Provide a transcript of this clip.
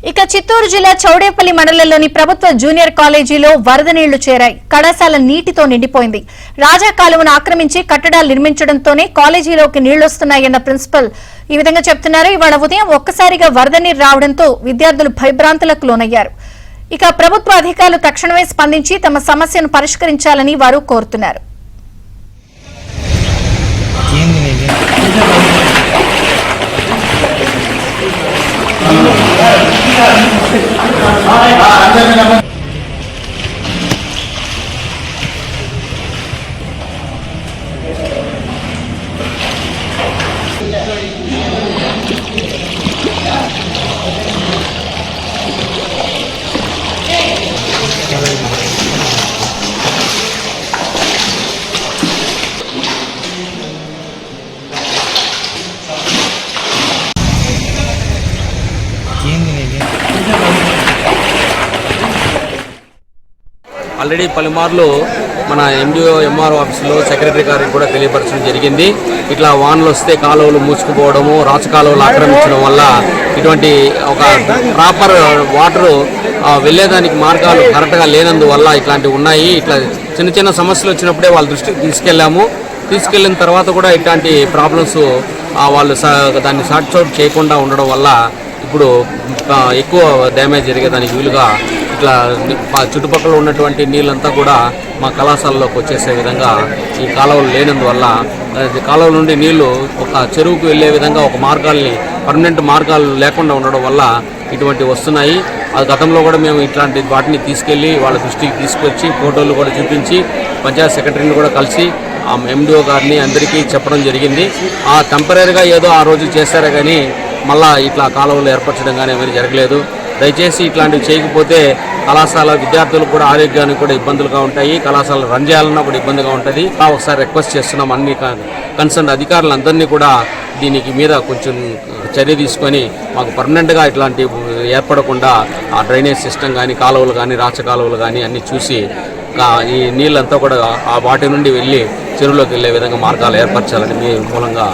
ఇక చిత్తూరు జిల్లా చౌడేపల్లి మండలంలోని ప్రభుత్వ జూనియర్ కాలేజీలో వరద నీళ్లు చేరాయి. కళాశాల నీటితో నిండిపోయింది. రాజా కాలువను ఆక్రమించి కట్టడాలు నిర్మించడంతోనే కాలేజీలోకి నీళ్లొస్తున్నాయన్న ప్రిన్సిపల్ ఈ విధంగా చెప్తున్నారు. ఇవాళ ఉదయం ఒక్కసారిగా వరద నీరు రావడంతో విద్యార్థులు భయభ్రాంతులకు లోనయ్యారు. ఇక ప్రభుత్వ అధికారులు తక్షణమే స్పందించి తమ సమస్యను పరిష్కరించాలని వారు కోరుతున్నారు. ఆల్రెడీ పలుమార్లు మన ఎండిఓ ఎంఆర్ఓ ఆఫీసులో సెక్రటరీ గారికి కూడా తెలియపరచడం జరిగింది. ఇట్లా వానలు వస్తే కాలువలు మూసుకుపోవడము, రాచకాలువలు ఆక్రమించడం వల్ల ఇటువంటి ఒక ప్రాపర్ వాటరు వెళ్ళేదానికి మార్గాలు కరెక్ట్గా లేనందువల్ల ఇట్లాంటివి ఉన్నాయి. ఇట్లా చిన్న చిన్న సమస్యలు వచ్చినప్పుడే వాళ్ళ దృష్టికి తీసుకెళ్ళిన తర్వాత కూడా ఇట్లాంటి ప్రాబ్లమ్స్ వాళ్ళు దాన్ని సార్ట్ అవుట్ చేయకుండా ఉండడం వల్ల ఇప్పుడు ఎక్కువ డ్యామేజ్ జరిగేదానికి వీలుగా ఇట్లా చుట్టుపక్కల ఉన్నటువంటి నీళ్ళంతా కూడా మా కళాశాలలోకి వచ్చేసే విధంగా ఈ కాలువలు లేనందువల్ల కాలువల నుండి నీళ్లు ఒక చెరువుకు వెళ్ళే విధంగా ఒక మార్గాల్ని పర్మనెంట్ మార్గాలు లేకుండా ఉండడం వల్ల ఇటువంటివి వస్తున్నాయి. అది గతంలో కూడా మేము ఇట్లాంటి వాటిని తీసుకెళ్ళి వాళ్ళ దృష్టికి తీసుకొచ్చి ఫోటోలు కూడా చూపించి పంచాయత్ సెక్రటరీని కూడా కలిసి ఆ ఎండిఓ గారిని అందరికీ చెప్పడం జరిగింది. ఆ టెంపరీగా ఏదో ఆ రోజు చేశారే కానీ మళ్ళా ఇట్లా కాలువలు ఏర్పరచడం కానీ ఏమైనా జరగలేదు. దయచేసి ఇట్లాంటివి చేయకపోతే కళాశాల విద్యార్థులకు కూడా ఆరోగ్యానికి కూడా ఇబ్బందులుగా ఉంటాయి. కళాశాల రన్ చేయాలన్నా కూడా ఇబ్బందిగా ఉంటుంది. ఒకసారి రిక్వెస్ట్ చేస్తున్నాం అన్ని కన్సర్న్ అధికారులందరినీ కూడా దీనికి మీద కొంచెం చర్య తీసుకొని మాకు పర్మనెంట్గా ఇట్లాంటి ఏర్పడకుండా ఆ డ్రైనేజ్ సిస్టమ్ కానీ కాలువలు కానీ రాచ కాలువలు కానీ అన్నీ చూసి ఈ నీళ్ళంతా కూడా ఆ వాటి నుండి వెళ్ళి చెరువులోకి వెళ్ళే విధంగా మార్గాలు ఏర్పరచాలని మీ మూలంగా